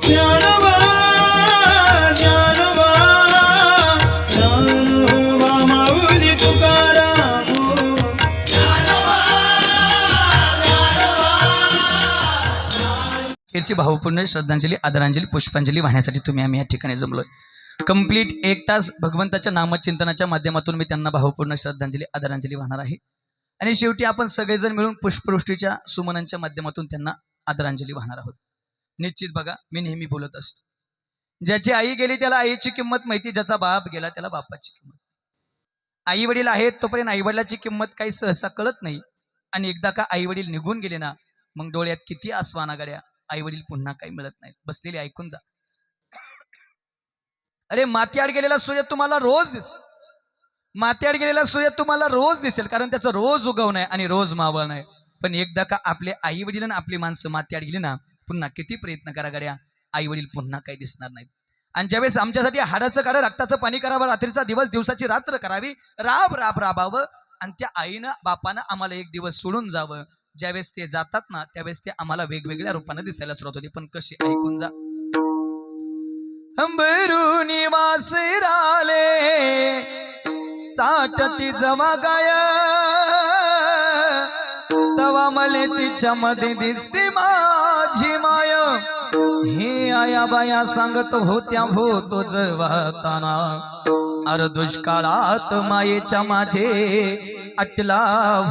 ज्ञानोबा ज्ञानोबा ज्ञानोबा माऊली तुकाराम याची भावपूर्ण श्रद्धांजली आदरांजली पुष्पांजली वाहण्यासाठी तुम्ही आम्ही या ठिकाणी जमलोय। कंप्लीट 1 तास भगवंताच्या नामचिंतनाच्या माध्यमातून मी त्यांना भावपूर्ण श्रद्धांजली आदरांजली वाहणार आहे आणि शेवटी आपण सगळेजण मिळून पुष्पवृष्टीच्या सुमनांच्या माध्यमातून त्यांना आदरांजली वाहणार आहोत। निश्चित बघा, मी नेहमी बोलत असतो, ज्याची आई गेली त्याला आईची किंमत माहिती, ज्याचा बाप गेला त्याला बापाची किंमत। आई वडील आहेत तोपर्यंत आई वडिलाची किंमत काही सहसा कळत नाही आणि एकदा का आई वडील निघून गेले ना, मग डोळ्यात किती आसवाना गड्या, आई वडील पुन्हा काही मिळत नाहीत। बसलेले ऐकून जा। अरे माथ्याआड गेलेला सूर्य तुम्हाला रोज दिसेल, माथ्याआड गेलेला सूर्य तुम्हाला रोज दिसेल, कारण त्याचं रोज उगवणं आहे आणि रोज मावळणं आहे। पण एकदा का आपले आई वडील आणि आपली माणसं माथ्याआड गेली ना, पुन्हा किती प्रयत्न करा गड्या, आई वडील पुन्हा काही दिसणार नाहीत। आणि ज्यावेळेस आमच्यासाठी हाडाचं काढा रक्ताचं पाणी करावं, रात्रीचा दिवस दिवसाची रात्र करावी, राब राब राबावं आणि त्या आईनं बापानं आम्हाला एक दिवस सोडून जावं, ज्यावेळेस ते जातात ना त्यावेळेस ते आम्हाला वेगवेगळ्या रूपाने दिसायला सुरुवात होते। पण कशी, ऐकून जा। अंबरुनी वासराले चाटती जवा गाय, तवा मले तिच्यामध्ये दिसते माझी माय। हे आया बाया सांगत होत्या होतो जवाताना, अर दुष्काळात मायेच्या माझे अटला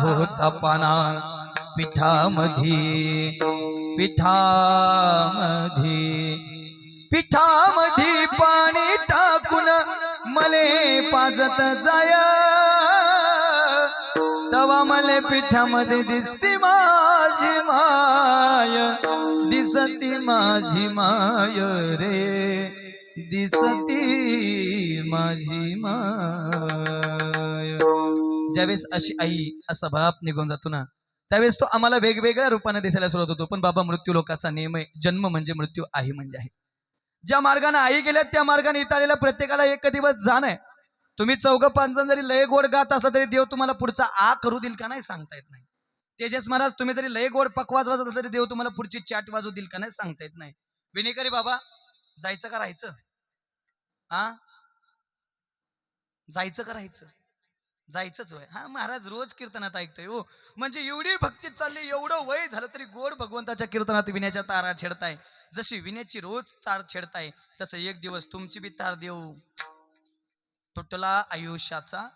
होता पाना। पिठामध्ये पिठामध्ये पाणी टाकून मले पाजत जाय, तवा मले पिठामध्ये दिसती माझी माय, दिसती माझी माय रे, दिसती माझी माय। ज्यावेळेस अशी आई असा बाप निघून जातो ना, त्यावेळेस तो आम्हाला वेगवेगळ्या रूपाने दिसायला सुरुवात होतो। पण बाबा, मृत्यू लोकाचा नियम आहे, जन्म म्हणजे मृत्यू, आई म्हणजे आहे। ज्या मार्गाने आई गेल्या त्या मार्गाने इथं आलेल्या प्रत्येकाला एक दिवस जाणं आहे। तुम्ही 4-5 जण जरी लय गोड गात असला तरी देव तुम्हाला पुढचा आ करू देईल का नाही सांगता येत नाही। तेजस महाराज, तुम्ही जरी लय गोड पकवाज वाजत असला तरी देव तुम्हाला पुढची चाट वाजवू देईल का नाही सांगता येत नाही। विनेकरी बाबा, जायचं का राहायचं? जायचं का राहायचं? जायचंच वय। हा महाराज, रोज कीर्तनात ऐकतोय हो, म्हणजे एवढी भक्ती चालली, एवढं वय झालं तरी गोड भगवंताच्या कीर्तनात विण्याच्या तारा छेडताय। जशी विण्याची रोज तार छेडताय, तसं एक दिवस तुमची बी तार देऊ। तुटला आयुष्याचा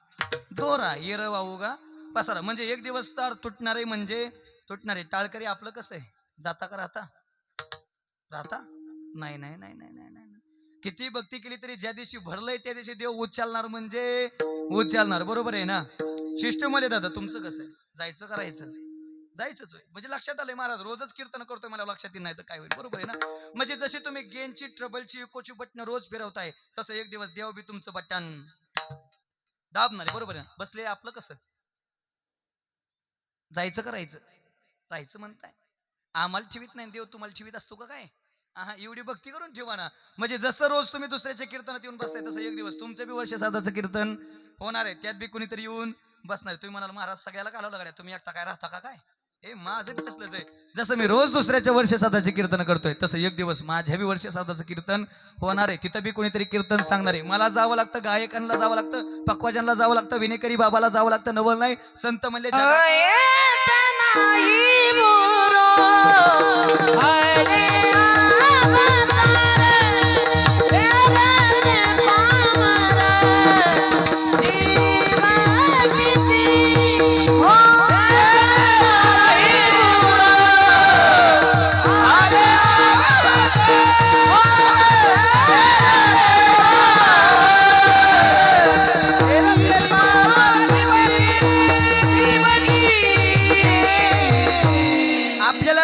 दोरा, येर वाऊगा पसारा, म्हणजे एक दिवस तार तुटणारे म्हणजे तुटणारे। टाळकरी आपलं कसं आहे, जाता का राहता? राहता नाही नाही नाही नाही नाही नाही। किती भक्ती केली तरी ज्या दिवशी भरलंय त्या दिवशी देव उच्चालणार म्हणजे उच्चालणार, बरोबर आहे ना? सिस्टम मध्ये दादा तुमचं कसं आहे, जायचं का राहायचं? जायचंच होय। म्हणजे लक्षात आलंय, महाराज रोजच कीर्तन करतोय, मला लक्षात येईल नाही तर काय होईल, बरोबर आहे ना? म्हणजे जशी तुम्ही गेनची ट्रबलची इकोची बटन रोज फिरवताय, तसं एक दिवस देव बी तुमचं बटन दाबणार आहे, बरोबर आहे ना? बसले आपलं कसं, जायचं का राहायचं? राहायचं म्हणताय, आम्हाला ठेवीत नाही देव, तुम्हाला ठेवीत असतो का काय? हा, एवढी भक्ती करून ठेवा ना। म्हणजे जसं रोज तुम्ही दुसऱ्याच्या कीर्तनात येऊन बसताय, तसं एक दिवस तुमचं बी वर्ष साधाचं कीर्तन होणार आहे, त्यात बी कोणीतरी येऊन बसणार। तुम्ही म्हणाल महाराज सगळ्याला घालवलं गाड्या, तुम्ही एकटा काय राहता का काय? हे माझं बी तसलंच आहे। जसं मी रोज दुसऱ्याच्या वर्ष साधाचे कीर्तन करतोय, तसं एक दिवस माझ्या बी वर्ष साधाचं कीर्तन होणार आहे। तिथं बी कोणीतरी कीर्तन सांगणार आहे। मला जावं लागतं, गायकांना जावं लागतं, पक्वाजांना जावं लागतं, विनेकरी बाबाला जावं लागतं, नवल नाही संत म्हणले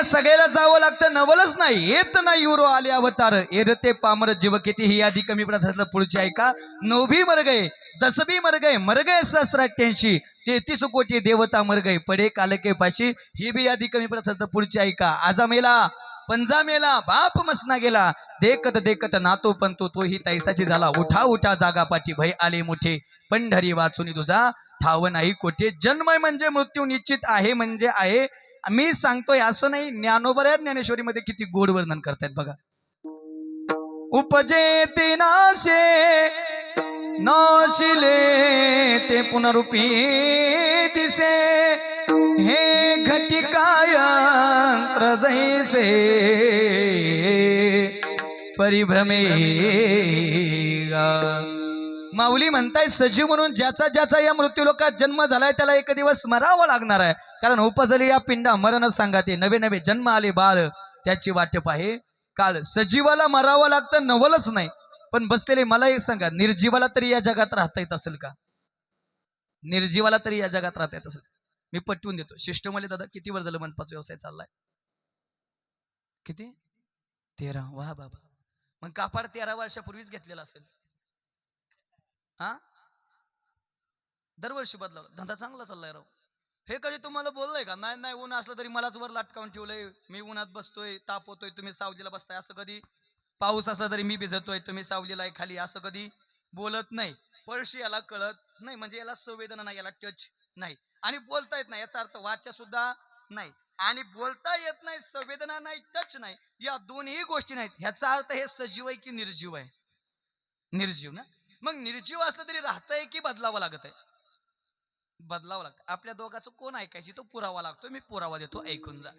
सगळ्याला जावं लागतं, नवलच नाही येत नाही युरो आले अवतार, एरते पामर जीव किती ही आधी कमी प्रथातलं पुढची ऐका। 9 भी मर गए, 10 भी मर गए सहस्राठ्यांशी, 33 कोटी देवता मर गए पडे कालके पाशी, ही बी आधी कमी प्रथातलं पुढची ऐका। आजा मेला पंजा मेला बाप मसना गेला, देखत देखत नातो पण तोही तैसाची झाला। उठा उठा जागा पाठी भय आले मोठे, पंढरी वाचून तुझा ठाव नाही कोठे। जन्म म्हणजे मृत्यू निश्चित आहे म्हणजे आहे, मी सांगतोय असं नाही। ज्ञानोबा ज्ञानेश्वरी मध्ये किती गोड वर्णन करतायत बघा। उपजे ते नाशे नाशिले ते पुनरुपी दिसे हे घटिकाय प्रजैसे परिभ्रमे. माऊली म्हणताय सजीव म्हणून ज्याचा ज्याचा या मृत्यूलोकात जन्म झालाय त्याला एक दिवस मरावं लागणार आहे. कारण उपजली या पिंडा मरण सांगाते नवे नवे जन्म आले बाळ त्याची वाटप आहे काळ. सजीवाला मरावं लागतं नवलच नाही, पण बसलेले मला एक सांगा, निर्जीवाला तरी या जगात राहता येत असेल का? निर्जीवाला तरी या जगात राहता येत असेल? मी पटवून देतो. शिष्टमले दादा किती वर्ष झालं मनपाचा व्यवसाय चाललाय? किती? 13. वा बाबा. मग कापड 13 वर्षापूर्वीच घेतलेला असेल. हा, दरवर्षी बदलाव. धंदा चांगला चाललाय राव. हे कधी तुम्हाला बोललंय का? नाही नाही, ऊन असलं तरी मलाच वर लाटकावून ठेवलंय, मी उन्हात बसतोय, ताप होतोय, तुम्ही सावलीला बसताय, असं कधी? पाऊस असला तरी मी भिजतोय, तुम्ही सावलीला आहे खाली, असं कधी बोलत नाही. पळशी याला कळत नाही, म्हणजे याला संवेदना नाही, याला टच नाही. आणि बोलता येत नाही याचा अर्थ वाचा सुद्धा नाही. आणि बोलता येत नाही, संवेदना नाही, टच नाही, या दोन्ही गोष्टी नाहीत. ह्याचा अर्थ हे सजीव आहे की निर्जीव आहे? निर्जीव ना. मग निर्जीव असलं तरी राहतंय की बदलावं लागत आहे? बदलावं लागतं. आपल्या दोघांचं कोण ऐकायची तो पुरावा लागतो. मी पुरावा देतो, ऐकून जा.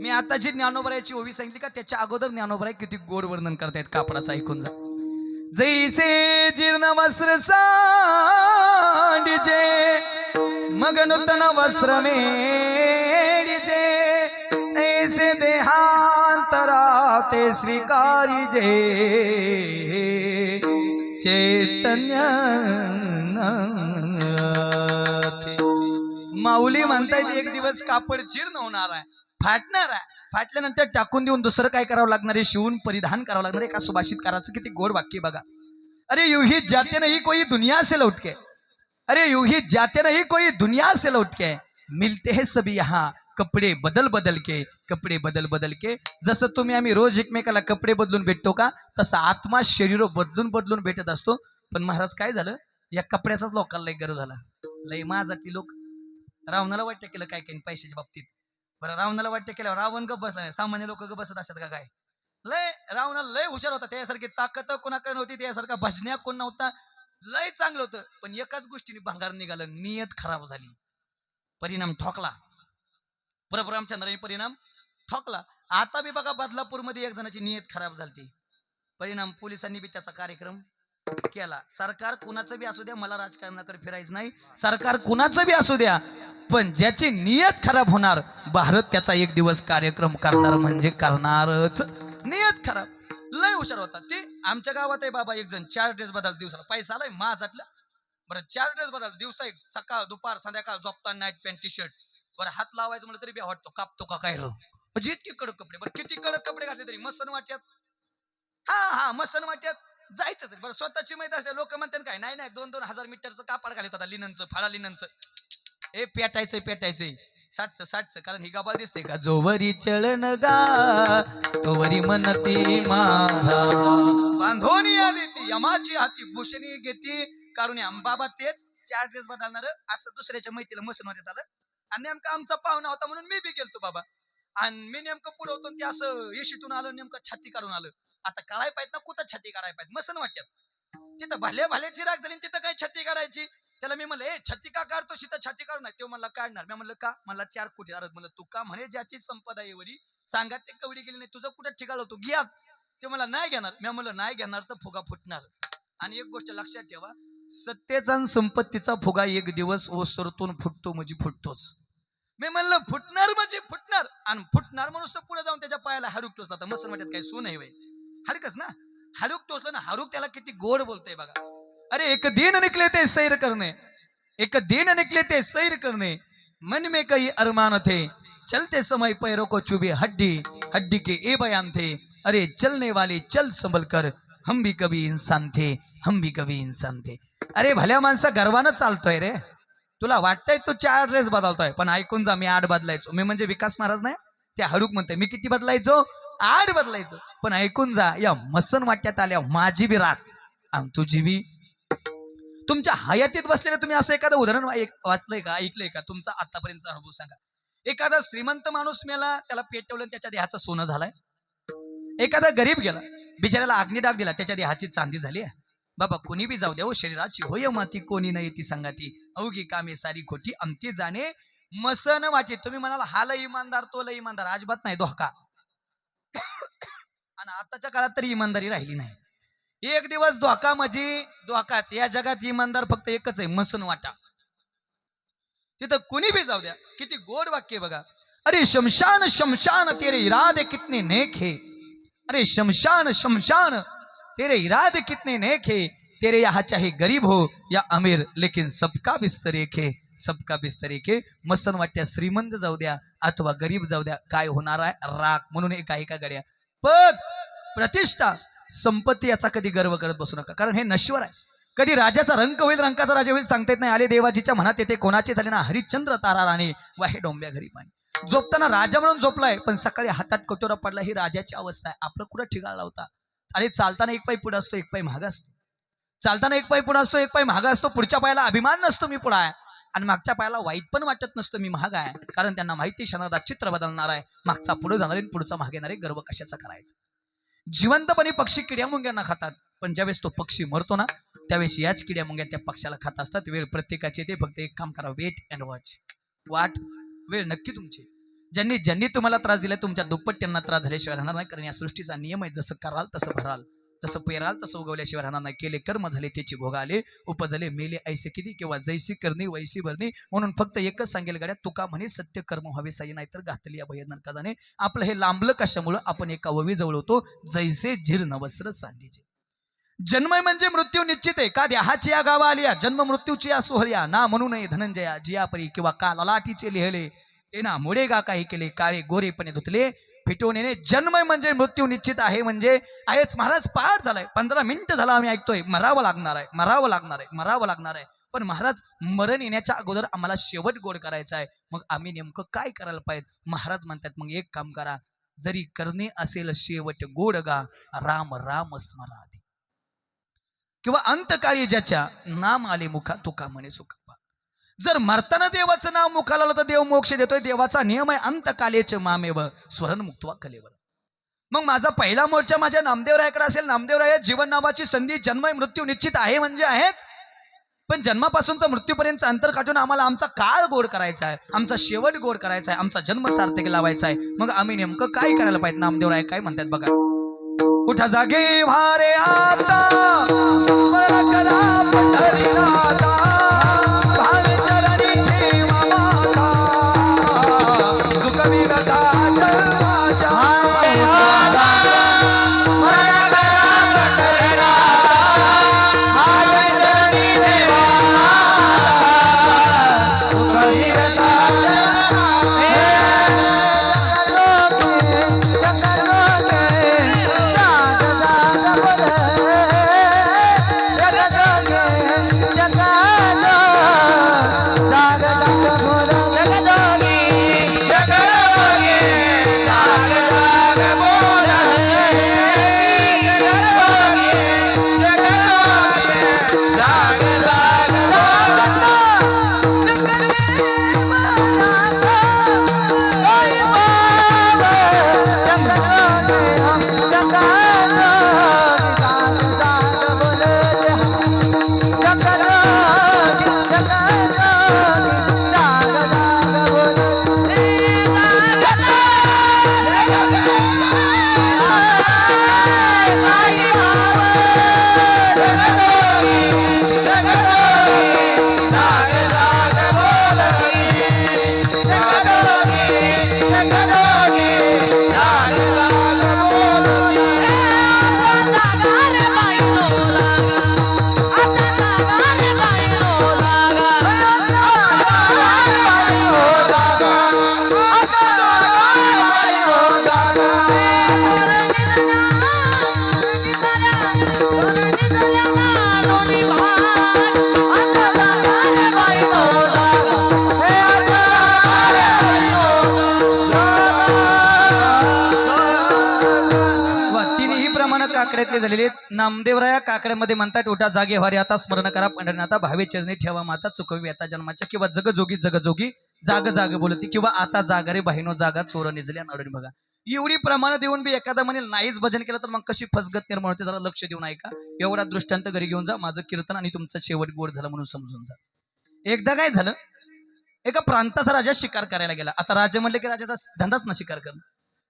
मी आता जी ज्ञानोबरायची ओवी सांगितली का, त्याच्या अगोदर ज्ञानोबराय किती गोड वर्णन करतायत कापडाचं, ऐकून जा. जैसे जीर्ण वस्त्र सांडिजे मग नूतन वस्त्र मेडिजे ऐसे देहांतरा ते स्वीकारिजे चैतन्य. माऊली म्हणतायत एक दिवस कापड जीर्ण होणार आहे, फाटणार आहे. फाटल्यानंतर टाकून देऊन दुसरं काय करावं लागणार आहे? शिवून परिधान करावं लागणार आहे. एका सुभाषितकाराचं किती गोड वाक्य बघा. अरे यूं ही जाते नहीं कोई दुनिया से लौट के, अरे यूं ही जाते नहीं कोई दुनिया से लौट के, मिलते हैं सभी यहाँ कपडे बदल बदल के, कपडे बदल बदल के. जसं तुम्ही आम्ही रोज एकमेकाला कपडे बदलून भेटतो का, तसं आत्मा शरीर बदलून बदलून भेटत असतो. पण महाराज काय झालं, या कपड्याचाच लोकांना लय गरज झाला. लय माझातली लोक रावणाला वाटतं केलं काय काय पैशाच्या बाबतीत. बरं, रावणाला वाटतं केलं, रावण गप बसला नाही, सामान्य लोक गप बसत असतात का काय? लय रावणाला लय हुशार होता, त्यासारखी ताकद कोणाकडे नव्हती, त्यासारखा भजन्या कोण नव्हता. लय चांगलं होतं, पण एकाच गोष्टीने भांगार निघालं, नियत खराब झाली, परिणाम ठोकला. बरोबर, रामचंद्राने परिणाम ठोकला. आता बी बघा बदलापूरमध्ये एक जणाची नियत खराब झाली, परिणाम पोलिसांनी बी त्याचा कार्यक्रम केला. सरकार कुणाचं बी असू द्या, मला राजकारणाकडे फिरायचं नाही, सरकार कुणाचं बी असू द्या, पण ज्याची नियत खराब होणार, भारत त्याचा एक दिवस कार्यक्रम करणार म्हणजे करणारच. नियत खराब. लय हुशार होता ते. आमच्या गावात आहे बाबा एक जण 4 ड्रेस बदल दिवसाला, पैसा आलाय माझातला. बरं, 4 ड्रेस बदल दिवसा, एक सकाळ दुपार संध्याकाळ, झोपताना नाईट पॅन्ट टी शर्ट. बरं, हात लावायचं म्हणलं तरी बी वाटतो कापतो का काय, म्हणजे इतके कडक कपडे. बरं, किती कडक कपडे घातले तरी मसन वाट्यात, हा मसन वाट्यात जायचंच. बरं, स्वतःची माहिती असल्या लोक म्हणतात काय, नाही नाही 2-2 हजार मीटरचं कापड घालत होता, लिननचं, फाळा लिननचं. ए पेटायचंय 60चं, कारण ही गाबाल दिसते का, जोवरी चलन गा तोवरी मनती माझा, बांधोनी आली ती यमाची हाती भूषणी घेती कारुणी. बाबा तेच 4 ड्रेस बदलणार असं दुसऱ्याच्या मैत्रीला मसन वाटत आलं. आणि नेमका आमचा पाहुणा होता म्हणून मी बी गेलतो बाबा. आणि मी नेमकं पुढे होतो, ते असं येशीतून आलं, नेमकं छाती काढून आलं. आता काढाय पाहिजे ना, कुठं छाती काढाय पाहिजे, मसन वाटत. तिथं भाल्याची राग झाली, तिथं काय छाती काढायची. त्याला मी म्हणलं, ए छाती का काढतो, तिथं छाती काढू नाही. तो म्हणला काढणार. मी म्हणलं का? मला 4 कोटी अरे म्हणलं, तू का म्हणे, ज्याची संपदा एवढी सांगा ते कवडी गेली नाही, तुझं कुठं ठिकाण होतो घ्या. ते मला नाही घेणार. मी म्हणलं नाही घेणार तर फुगा फुटणार. आणि एक गोष्ट लक्षात ठेवा, सत्तेचा आणि संपत्तीचा फुगा एक दिवस ओसरतून फुटतो म्हणजे फुटतोच. मी म्हणलं फुटणार म्हणजे फुटणार, आणि फुटणार म्हणून तर पुढे जाऊन त्याच्या पायाला हाडूक टोचला. तर मसन वाटत काय सून आहे वय, हाडकच ना, हाडूक टोचलं ना. हाडूक त्याला किती गोड बोलतोय बघा. अरे एक दिन निकले थे सैर करने, एक दिन निकले थे सैर करने, मन में कई अरमान थे, चलते समय पैरों को चुभे हड्डी, हड्डी के ए बयान थे, अरे चलने वाले चल संभल कर, हम भी कभी इंसान थे, हम भी कभी इंसान थे. अरे भल्या माणसा गर्वानं चालतोय रे. तुला वाटतंय तू 4 ड्रेस बदलतोय, पण ऐकून जा, मी 8 बदलायचो. मी म्हणजे विकास महाराज नाही, त्या हाडूक म्हणतोय. मी किती बदलायचो? 8 बदलायचो. पण ऐकून जा, या मसन वाट्यात आल्या माझी बी राख आणि तुझी बी. तुमच्या हयातीत बसलेलं तुम्ही असं एखादं उदाहरण वाचलंय का, ऐकलंय का? तुमचा आतापर्यंतचा अनुभव सांगा. एखादा श्रीमंत माणूस मेला, त्याला पेटवलं, त्याच्या देहाचं सोनं झालंय. एखादा गरीब गेला, बिचाऱ्याला अग्निडाग दिला, त्याच्या देहाची चांदी झाली आहे. बाबा कोणी बी जाऊ द्या हो, शरीराची होय माती कोणी नाही ती संगाती, अवघी कामे सारी खोटी अंती जाणे मसन वाटे. तुम्ही म्हणाल हा लय इमानदार तो लय इमानदार, अजिबात नाही धोका. आणि आताच्या काळात तरी इमानदारी राहिली नाही. एक दिवस धोका म्हणजे धोकाच. या जगात इमानदार फक्त एकच आहे, मसन वाटा. तिथं कुणी भी जाऊ द्या. किती गोड वाक्य बघा. अरे शमशान शमशान तेरे इरादे कितने नेक है, अरे शमशान शमशान तेरे इरादे कितने नेक है, तेरे यहाँ चाहे गरीब हो या अमीर लेकिन सबका बिस्तर एक है, सबका बिस्तर एक है. मसन वाट्या श्रीमंत जाऊ द्या अथवा गरीब जाऊ द्या, काय होणार आहे राग. म्हणून एका गड्या पद प्रतिष्ठा संपत्ती याचा कधी गर्व करत बसू नका, कारण हे नश्वर आहे. कधी राजाचा रंक होईल रंकाचा राजा होईल सांगता येत नाही. आले देवाजीच्या मनात येते कोणाचे झाले ना हरिश्चंद्र तारा राणे वाहे डोंब्या घरी पाणी. झोपताना राजा म्हणून झोपलाय, पण सकाळी हातात कटोरा पडला, ही राजाची अवस्था आहे. आपलं कुठं ठिकाण लावता. आणि चालताना एक पाय पुढे असतो एक पाय महाग असतो, चालताना एक पाय पुढे असतो एक पाय महाग असतो. पुढच्या पायाला अभिमान नसतो मी पुढा आहे, आणि मागच्या पायाला वाईट पण वाटत नसतं मी महाग आहे, कारण त्यांना माहिती क्षणार्धात चित्र बदलणार आहे. मागचा पुढे जाणार आहे, पुढचा मागे येणार आहे. गर्व कशाचा करायचा. जिवंतपणे पक्षी किड्या मुंग्यांना खातात, पण ज्यावेळेस तो पक्षी मरतो ना त्यावेळेस याच किड्या मुंग्या त्या पक्षाला खात असतात. वेळ प्रत्येकाची ते फक्त एक काम करा, वेट अँड वॉच. वाट वेळ नक्की तुमची. ज्यांनी ज्यांनी तुम्हाला त्रास दिला तुमच्या दुप्पट त्यांना त्रास झाल्याशिवाय राहणार नाही, कारण या सृष्टीचा नियम आहे. जसं कराल तसं भराल, जसं पेराल तसं उगवल्याशिवाय राहणार नाही. केले कर्म झाले त्याची भोग आले, उपजले मेले ऐसे किती, किंवा जैसी करणी वैसी भरणी. म्हणून फक्त एकच सांगेल गड्या, तुका म्हणे सत्य कर्म व्हावे साई, नाही तर घातली अभय नरका जाणे. आपलं हे लांबलं कशामुळं, आपण एका ववी जवळ होतो जैसे जीर्ण वस्त्र सांडीचे. जन्म म्हणजे मृत्यू निश्चित आहे. का देहाची या गावा आलिया, जन्म मृत्यूची या सोहळ्या ना म्हणू नये धनंजया, जियापरी किंवा का ललाटीचे लिहिले ते ना मोडे गा काही केले, काळे गोरेपणे धुतले फिटवून येणे. जन्म म्हणजे मृत्यू निश्चित आहे, म्हणजे आहेच. महाराज पाठ झालाय, 15 मिनिटं झाला आम्ही ऐकतोय, मरावं लागणार आहे मरावं लागणार आहे मरावं लागणार आहे. पण महाराज मरण येण्याच्या अगोदर आम्हाला शेवट गोड करायचा आहे, मग आम्ही नेमकं काय करायला पाहिजे. महाराज म्हणतात मग एक काम करा, जरी करणे असेल शेवट गोड गा, राम राम स्मराधी, किंवा अंतकाळी ज्याच्या नाम आले मुखा तुका म्हणे सुख. जर मरताना देवाचं नाव मुखाला आलं तर देव मोक्ष देतोय. देवाचा नियम आहे अंतकालेच मामेव स्वरण मुक्तवा कलेवर. मग माझा पहिला मोर्चा माझ्या नामदेवरायाकडे असेल. नामदेवराय जीवन नावाची संधी, जन्म मृत्यू निश्चित आहे म्हणजे आहेच, पण जन्मापासूनचा मृत्यूपर्यंत अंतर काढून आम्हाला आमचा काळ गोड करायचा आहे, आमचा शेवट गोड करायचा आहे, आमचा जन्म सार्थक लावायचा आहे. मग आम्ही नेमकं काय करायला पाहिजे. नामदेवराय काय म्हणतात बघा. उठा जागे भारे आता स्मरण करा पंढरीनाथा, भावे चरणी ठेवा माता, दुःख विगता जन्माच्या स्मरण करा पंढरीनाथा, भावे चरणी ठेवा माता, दुःख विगता काकड्यातले झालेले. नामदेवराया काकड्यामध्ये म्हणतात उठा जागे व्हारे आता स्मरण करा पंढरीनाथा, भावे चरणी ठेवा माता, चुकवी आता जन्माच्या, किंवा जगजोगी जगजोगी जाग जाग बोलती, किंवा आता जागा रे बहिणो जागा चोर निजल्या नाडून. बघा एवढी प्रमाण देऊन बी एखादा म्हणेल नाहीच भजन केलं तर मग कशी फसगत निर्माण होते, जरा लक्ष देऊन ऐका. एवढा दृष्टांत घरी घेऊन जा, माझं कीर्तन आणि तुमचं शेवट गोड झालं म्हणून समजून जा. एकदा काय झालं, एका प्रांताचा राजा शिकार करायला गेला. आता राजा म्हणले की राजाचा धंदाच ना शिकार करणं.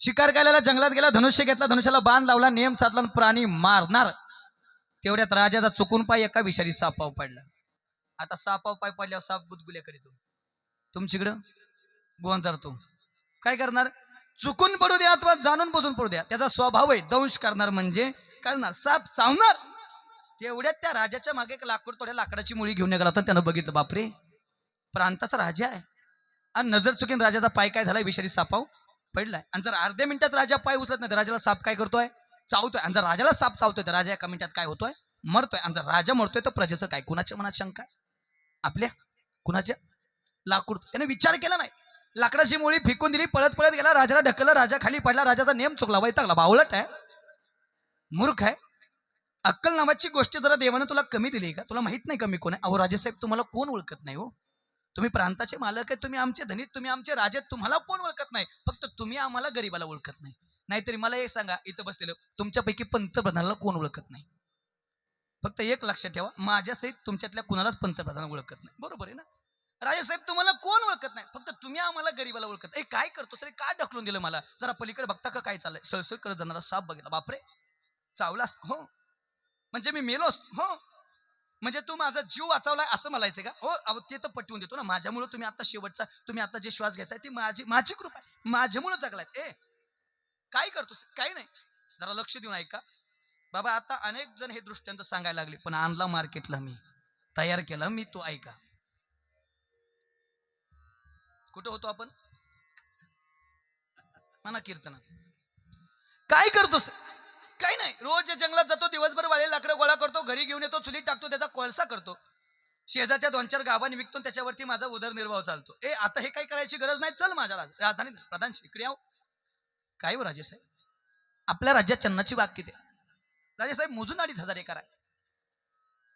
शिकार करायला जंगलात गेला, धनुष्य घेतला, धनुष्याला बाण लावला, नियम साधला, प्राणी मारणार. तेवढ्यात राजाचा चुकून पाय एका विषारी सापाव पडला. आता सापाव पाय पडल्यावर साप बुदगुल्या करीतो, तुमच्याकडं गोंजारतो. काय करणार, चुकून पडू द्या अथवा जाणून बुजून पडू द्या, त्याचा स्वभाव आहे दंश करणार, म्हणजे करणार, साप चावणार. तेवढ्यात त्या राजाच्या मागे एक लाकूड थोड्या लाकडाची मुळी घेऊन निघाला होता. त्यानं बघितलं, बापरे प्रांताचा राजा आहे आणि नजर चुकीन राजाचा पाय काय झालाय, विषारी सापाव पडलाय. आणि जर अर्ध्या मिनिटात राजा पाय उचलत नाही तर राजाला साप काय करतोय, चावतोय. आणि जर राजाला साप चावतोय तर राजा एका मिनिटात काय होतोय, मरतोय. आणि जर राजा मरतोय तर प्रजेचं काय, कुणाच्या मनात शंका आहे, आपल्या कुणाच्या. लाकूड त्याने विचार केला नाही, लाकडाची मुळी फेकून दिली, पळत पळत गेला, राजाला ढकललं, राजा खाली पडला. राजाचा नेम चुकला, वैतागला, बावळट आहे, मूर्ख आहे. अक्कल नावाची गोष्ट जरा देवानं तुला कमी दिली का, तुला माहित नाही कमी कोण आहे. अहो राजेसाहेब तुम्हाला कोण ओळखत नाही हो, तुम्ही प्रांताचे मालक आहे, तुम्ही आमचे धनिक, तुम्ही आमचे राजे, तुम्हाला कोण ओळखत नाही, फक्त तुम्ही आम्हाला गरीबाला ओळखत नाही. नाहीतरी मला एक सांगा, इथं बसलेलं तुमच्यापैकी पंतप्रधानाला कोण ओळखत नाही. फक्त एक लक्षात ठेवा, माझ्यासहित तुमच्यातल्या कुणालाच पंतप्रधान ओळखत नाही, बरोबर आहे ना. राजेसाहेब तुम्हाला कोण ओळखत नाही, फक्त तुम्ही आम्हाला गरीबाला ओळखत. ए काय करतो सर, काय ढकलून दिलं मला, जरा पलीकडे बघता का काय चाललंय. सळसळ करत जाणारा साप बघितला, बापरे चावला हो, म्हणजे मी मेलो असतो हो, म्हणजे तू माझा जीव वाचवलाय असं म्हणायचं का. हो ते तर पटवून देतो ना, माझ्यामुळे तुम्ही आता शेवटचा, तुम्ही आता जे श्वास घेताय ती माझी कृपा आहे, माझ्यामुळे जगलाय. ए काय करतोस, काही नाही, जरा लक्ष देऊन ऐका. बाबा आता अनेक जण हे दृष्टांत सांगायला लागले, पण आणला मार्केटला मी, तयार केला मी, तो ऐका. कुठं होतो आपण, म्हणा कीर्तना. काय करतोस, काही नाही, रोज जंगलात जातो, दिवसभर वाळे लाकडं गोळा करतो, घरी घेऊन येतो, चुलीत टाकतो, त्याचा कोळसा करतो, शेजारच्या 2-4 गावांनी विकतो, त्याच्यावरती माझा उदरनिर्वाह चालतो. ए आता हे काही करायची गरज नाही, चल माझ्या राजधानी प्रधान इकडे आहो. काय हो राजेसाहेब, आपल्या राज्यात चन्नाची बाग किती आहे राजेसाहेब, मोजून 2,500 एकर आहे.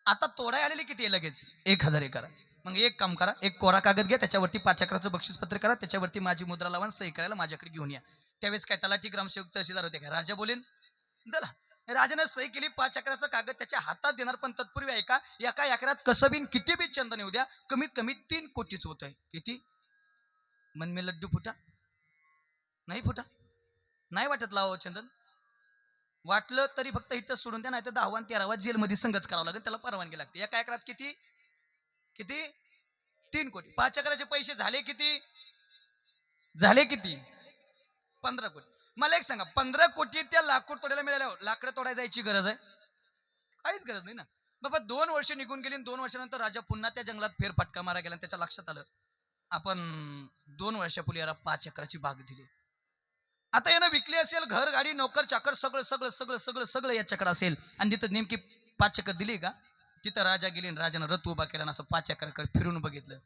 आता तोडाय आलेली किती आहे, लगेच 1,000 एकर आहे. मग एक काम करा, एक कोरा कागद घ्या, त्याच्यावरती 5 एकराचं बक्षीसपत्र करा, त्याच्यावरती माझी मुद्रा लावा, सही करायला माझ्याकडे घेऊन या. त्यावेळेस काय तलाठी ग्रामसेवक तहसीलदार होते का, राजा बोलेन दला. राजाने सही केली, 5 एकराचं कागद त्याच्या हातात देणार, पण तत्पूर्वी ऐका, एका एकरात कसं बिन किती बी चंदन येऊ द्या, कमीत कमी 3 कोटीच होतंय. किती, मन मे लड्डू फुटा, नाही फुटा, नाही वाटत लावा चंदन, वाटलं तरी फक्त इथं सोडून द्या, नाही तर 10वा आणि 13वा जेलमध्ये संगच करावं लागेल, त्याला परवानगी लागते. एका एकरात किती किती 3 कोटी. 5 एकराचे पैसे झाले किती, झाले किती 15 कोटी. मला एक सांगा, 15 कोटी त्या लाकूड तोडायला मिळाल्यावर लाकडं तोडायला जायची गरज आहे, काहीच गरज नाही ना. बाबा 2 वर्ष निघून गेली, 2 वर्षानंतर राजा पुन्हा त्या जंगलात फेरफटका मारा गेला, त्याच्या लक्षात आलं आपण 2 वर्षापूर्वी याला 5 एकराची बाग दिली. आता यानं विकली असेल, घर गाडी नोकर चाकर सगळं सगळं सगळं सगळं सगळं याच्याकडे असेल, आणि तिथं नेमकी 5 एकर दिली का. तिथं राजा गेले, राजानं रथ उभा केला, असं 5 एकर फिरून बघितलं.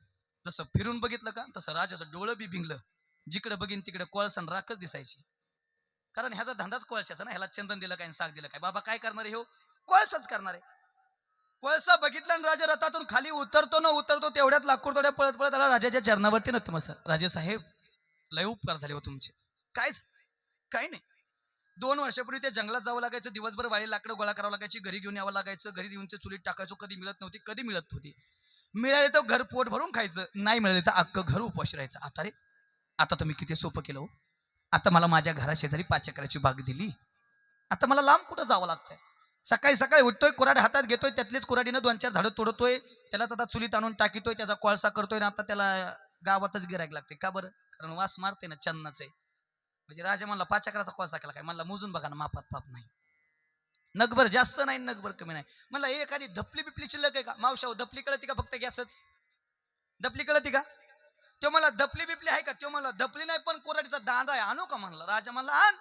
जसं फिरून बघितलं का, तसं राजाचं डोळं बी भिंगलं, जिकडे बघीन तिकडे कोळसा राखच दिसायची. कारण ह्याचा धंदाच कोळशाचा ना, ह्याला चंदन दिलं काय, साग दिलं काय, बाबा काय करणार आहे हो, कोळसाच करणार आहे. कोळसा बघितला आणि राजा रथातून खाली उतरतो ना उतरतो, तेवढ्यात लाकूड तोड्या पळत पळत आला राजाच्या चरणावरती. ना तुम्हाला राजे साहेब लय उपकार झाले हो तुमचे. कायच काही नाही, 2 वर्षापूर्वी त्या जंगलात जावं लागायचं, दिवसभर वाळी लाकडं गोळा करावं लागायची, घरी घेऊन यावं लागायचं, घरी येऊन चुलीत टाकायचो, कधी मिळत नव्हती, कधी मिळत होती. मिळाले तर घर पोट भरून खायचं, नाही मिळाले तर अख्खं घर उपाशी राहायचं. आता रे, आता तुम्ही किती सोपं केलं हो. आता मला माझ्या घराशेजारी 5 एकराची बाग दिली, आता मला लांब कुठं जावं लागतंय. सकाळी सकाळी उठतोय, कुऱ्हाड हातात घेतोय, त्यातलीच कुऱ्हाडीनं 2-4 झाडं तोडतोय, त्यालाच आता चुलीत आणून टाकितोय, त्याचा कोळसा करतोय, ना आता त्याला गावातच गिरायक लागते. का बरं, कारण वास मारते ना चन्नाचे. म्हणजे राजा म्हणला 5 एकराचा कोळसा केला काय, म्हणला मोजून बघा ना, मापात पाप नाही, नगभर जास्त नाही, नगभर कमी नाही. म्हणला एखादी धपली बिपली शिल्लक आहे का, मावशाव धपली कळती का, फक्त गॅसच धपली कळती का. तो मला धपली बिपली आहे का, तो मला धपली नाही, पण कोराडीचा दांडा आहे, आणू का म्हणला. राजा म्हणला आण.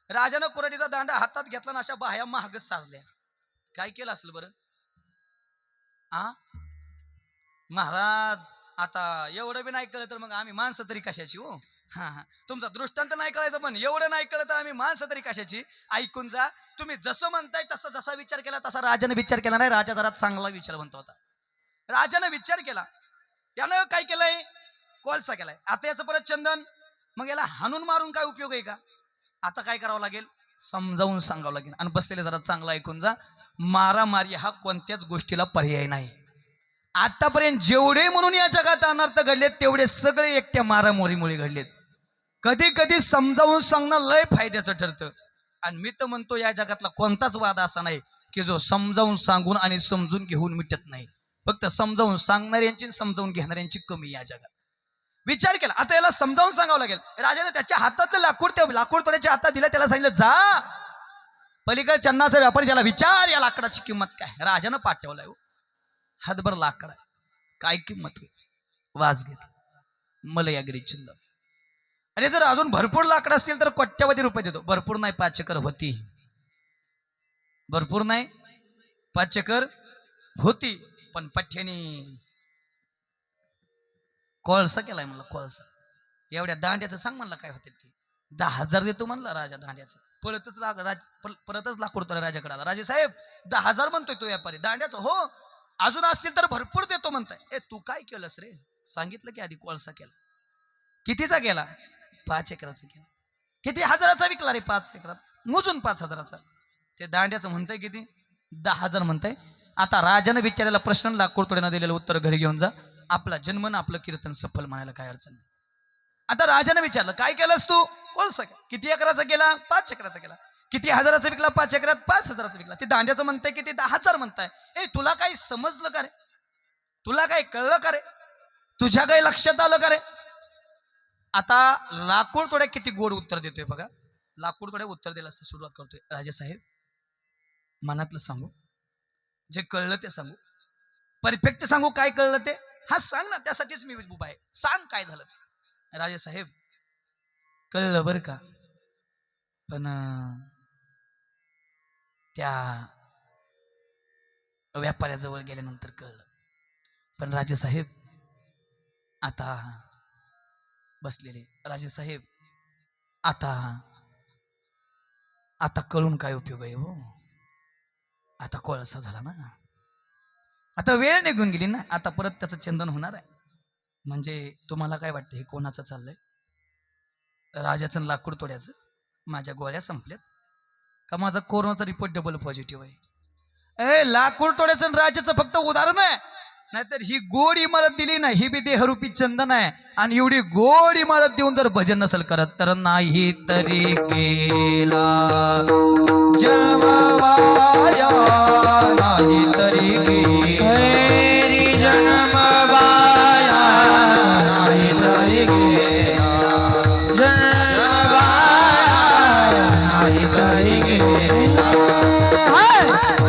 राजानं कोराडीचा दांडा हातात घेतला ना, अशा बाह्या महागच सारल्या. काय केलं असेल बरं आ महाराज, आता एवढं बी नाही कळलं तर मग आम्ही माणसं तरी कशाची हो. हा, तुमचा दृष्टांत नाही कळायचं, पण एवढं नाही कळत आम्ही माणसं तरी कशाची. ऐकून जा, तुम्ही जसं म्हणताय तसं, जसा विचार केला तसा राजाने विचार केला नाही. राजा जरा चांगला विचार म्हणतो होता. राजाने विचार केला, यानं काय केलंय, कोळसा केलाय, आता याचं परत चंदन, मग याला हाणून मारून काय उपयोग आहे का. आता काय करावं लागेल, समजावून सांगावं लागेल. आणि बसलेले जरा चांगला ऐकून जा, मारामारी हा कोणत्याच गोष्टीला पर्याय नाही. आतापर्यंत जेवढे म्हणून या जगात अनर्थ घडलेत तेवढे सगळे एकट्या मारामारीमुळे घडलेत. कधी कधी समजावून सांगणं लय फायद्याचं ठरतं. आणि मी तर म्हणतो या जगातला कोणताच वाद असा नाही की जो समजावून सांगून आणि समजून घेऊन मिटत नाही. फक्त समजावून सांगणाऱ्यांची समजावून घेणाऱ्यांची कमी या जगात. विचार केला, आता याला समजावून सांगावं लागेल. राजाने त्याच्या हातातलं लाकूड, त्या लाकूड तोड्याच्या हातात दिलं, त्याला सांगितलं जा पलीकडे चन्नाचा व्यापारी, त्याला विचार या लाकडाची किंमत काय. राजानं पाठवलाय, हातभर लाकड आहे, काय किंमत होईल. वाज घेतला, मला या गिरी चिंद. आणि जर अजून भरपूर लाकड असतील तर कोट्यावधी रुपये देतो. भरपूर नाही, 5 एकर होती. भरपूर नाही, 5 एकर होती. पण पठ्याने कोळसा केलाय म्हणला, कोळसा. एवढ्या दांड्याचं सांग म्हणला काय होते ते. 10,000 देतो म्हणला राजा दांड्याचं. परतच लाकूड तो राजाकडे आला. राजे साहेब 10,000 म्हणतोय तो व्यापारी दांड्याचं. हो, अजून असतील तर भरपूर देतो म्हणताय. ए तू काय केलंस रे. सांगितलं की आधी कोळसा केला. कितीचा गेला, 5 एकराचा केला. किती हजाराचा विकला रे, 5 एकरात मोजून 5,000चा. ते दांड्याचं म्हणताय किती, 10,000 म्हणताय. आता राजानं विचारायला प्रश्न, लाकूड तोड्यानं दिलेलं उत्तर घरी घेऊन जा. आपला जन्म ना आपलं कीर्तन सफल म्हणायला काय अडचण नाही. आता राजाने विचारलं काय केलंस तू, कोळसा. किती एकराचा केला, 5 एकराचा केला. किती हजाराचा विकला, 5 एकरात 5,000चा विकला. ते दांड्याचं म्हणताय की ते 10,000 म्हणताय. ए तुला काही समजलं का रे, तुला काही कळलं का रे, तुझ्या काही लक्षात आलं का रे. आता लाकूड तोड्या किती गोड उत्तर देतोय बघा. लाकूड तोड्या उत्तर द्यायला सुरुवात करतोय. राजे साहेब मनातलं सांगू, जे कळलं ते सांगू, परफेक्ट सांगू. काय कळलं ते, हा सांग ना, त्यासाठीच मी उभा आहे. सांग काय झालं. राजे साहेब कळलं बरं का, पण त्या व्यापाऱ्याजवळ गेल्यानंतर कळलं. पण राजे साहेब आता बसलेले, राजे साहेब आता कळून काय उपयोग आहे हो. आता कोळसा झाला ना, आता वेळ निघून गेली ना, आता परत त्याचं चंदन होणार आहे. म्हणजे तुम्हाला काय वाटतं हे कोणाचं चाललंय, राजाचं लाकूड तोड्याचं. माझ्या गोळ्या संपल्यात का माझा कोरोनाचा रिपोर्ट डबल पॉझिटिव्ह आहे. ए लाकूड तोड्याचं राजाचं फक्त उदाहरण आहे. नाहीतर ही गोड इमारत दिली ना, ही बी देहरूपी चंदन आहे. आणि एवढी गोड इमारत देऊन जर भजन नसेल करत तर नाही तरी गेला जन्मवाया, नाही तरी गेली जन्मवाया, नाही तरी गेला जन्मवाया, नाही तरी गेला.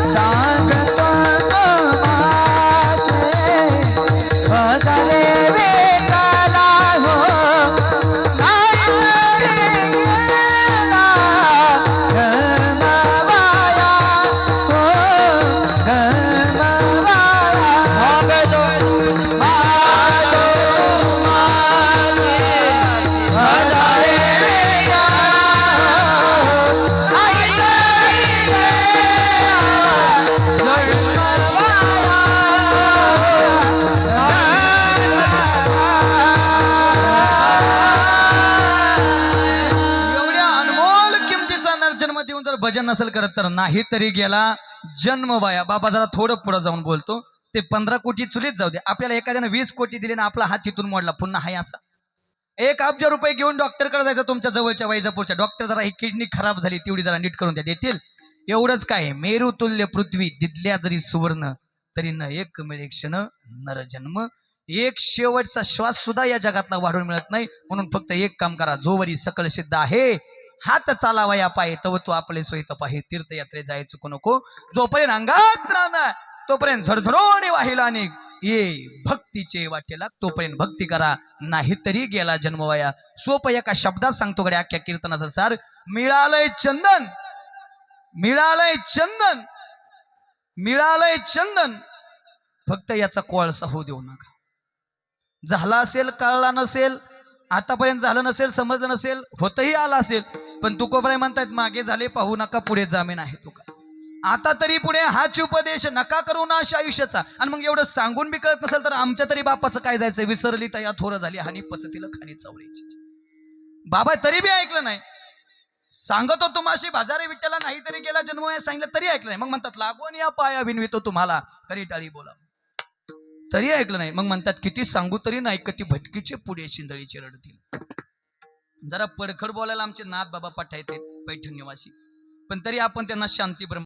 सांगतो भजन नसेल करत तर नाही तरी गेला जन्म वाया. बाबा जरा थोडं पुढे जाऊन बोलतो. ते 15 कोटी चुलीत जाऊ दे, आपल्याला एखाद्याने 20 कोटी दिले ना, आपला हात तिथून मोडला, पुन्हा हाय असा 1 अब्ज रुपये घेऊन डॉक्टरकडे जायचं तुमच्या जवळच्या वैजापूरच्या. डॉक्टर जरा ही किडनी खराब झाली तेवढी जरा नीट करून द्या, देतील. एवढंच काय, मेरू तुल्य पृथ्वी दिदल्या जरी सुवर्ण, तरी न एक मिळे क्षण नर जन्म. एक शेवटचा श्वास सुद्धा या जगातला वाढून मिळत नाही. म्हणून फक्त एक काम करा, जोवरी सकल सिद्ध आहे हात चालावा या पाय, तव तो आपले सोयीत पाहे. तीर्थयात्रे जाय चुकू नको, जोपर्यंत अंगात राहणार तोपर्यंत झडझडोने वाहिला आणि ये भक्तीचे वाटेला, तोपर्यंत भक्ती करा, नाही तरी गेला जन्मवाया. सोप एका शब्दात सांगतो कडे अख्ख्या कीर्तनाचा सार. मिळालंय चंदन, मिळालंय चंदन, मिळालंय चंदन, फक्त याचा कोळसा होऊ देऊ नका. झाला असेल, कळला नसेल, आतापर्यंत झालं नसेल, समजलं नसेल, होतही आला असेल, पण तुकोबाई म्हणतायत मागे झाले पाहू नका, पुढे जामीन आहे तुका. आता तरी पुढे हाच उपदेश नका करू ना अशा आयुष्याचा. आणि मग एवढं सांगून बी कळत नसेल तर आमच्या तरी बापाचं काय जायचं. विसरली तया थोर झाली हानी पचतीला खाणी चवळीची. बाबा तरी बी ऐकलं नाही. सांगतो तुम्हाशी बाजारी विठ्ठला नाही तरी गेला जन्म सांगितलं तरी ऐकलं नाही. मग म्हणतात लागून या पाया विनवितो तुम्हाला तरी टाळी बोला, तरी ऐकलं नाही. मग म्हणतात किती सांगू तरी नाही कधी भटकीचे पुढे शिंदळीचे रडतील. जरा पडखड बोलायला आमचे नाथ बाबा पाठायचे पैठण निवासी, पण तरी आपण त्यांना शांती ब्रह्म